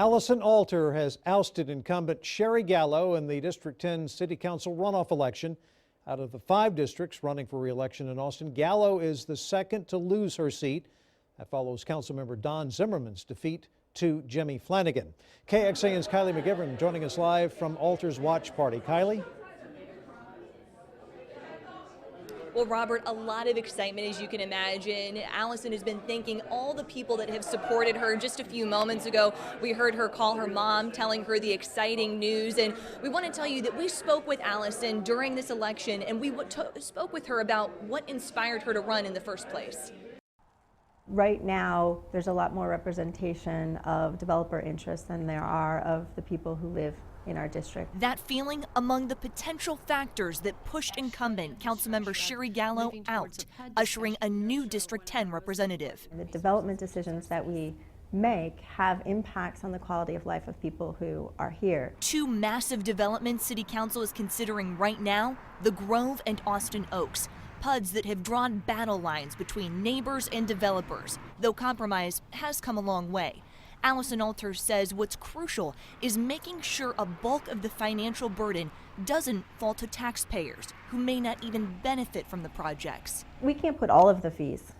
Alison Alter has ousted incumbent Sherry Gallo in the District 10 City Council runoff election. Out of the 5 districts running for re-election in Austin, Gallo is the second to lose her seat. That follows Councilmember Don Zimmerman's defeat to Jimmy Flanagan. KXAN's Kylie McGivern joining us live from Alter's watch party. Kylie? Well, Robert, a lot of excitement, as you can imagine. Alison has been thanking all the people that have supported her. Just a few moments ago, we heard her call her mom, telling her the exciting news. And we want to tell you that we spoke with Alison during this election, and we spoke with her about what inspired her to run in the first place. Right now, there's a lot more representation of developer interests than there are of the people who live in our district. That feeling among the potential factors that pushed incumbent Councilmember Sherry Gallo out, ushering a new District 10 representative. The development decisions that we make have impacts on the quality of life of people who are here. 2 massive developments City Council is considering right now, the Grove and Austin Oaks. PUDs that have drawn battle lines between neighbors and developers, though compromise has come a long way. Alison Alter says what's crucial is making sure a bulk of the financial burden doesn't fall to taxpayers who may not even benefit from the projects. We can't put all of the fees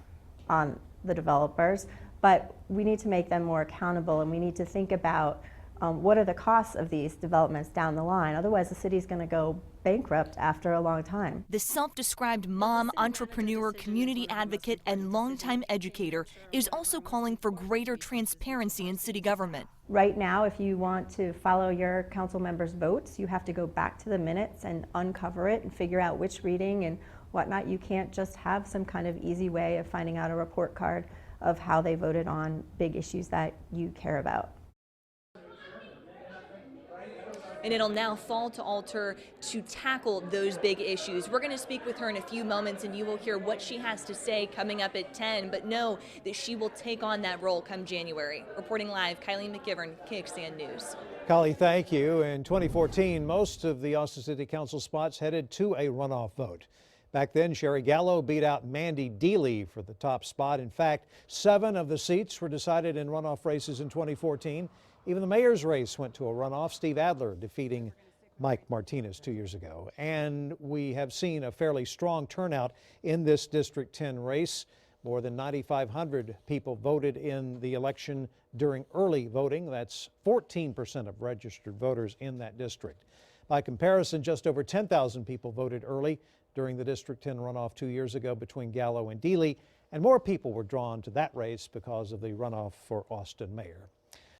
on the developers, but we need to make them more accountable, and we need to think about what are the costs of these developments down the line. Otherwise, the city's going to go bankrupt after a long time. The self-described mom, entrepreneur, community advocate, and longtime educator is also calling for greater transparency in city government. Right now, if you want to follow your council members' votes, you have to go back to the minutes and uncover it and figure out which reading and whatnot. You can't just have some kind of easy way of finding out a report card of how they voted on big issues that you care about. And it'll now fall to Alter to tackle those big issues. We're going to speak with her in a few moments, and you will hear what she has to say coming up at 10, but know that she will take on that role come January. Reporting live, Kylie McGivern, KXAN News. Kylie, thank you. In 2014, most of the Austin City Council spots headed to a runoff vote. Back then, Sherry Gallo beat out Mandy Deely for the top spot. In fact, 7 of the seats were decided in runoff races in 2014. Even the mayor's race went to a runoff, Steve Adler defeating Mike Martinez 2 years ago. And we have seen a fairly strong turnout in this District 10 race. More than 9,500 people voted in the election during early voting. That's 14% of registered voters in that district. By comparison, just over 10,000 people voted early during the District 10 runoff 2 years ago between Gallo and Deely, and more people were drawn to that race because of the runoff for Austin mayor.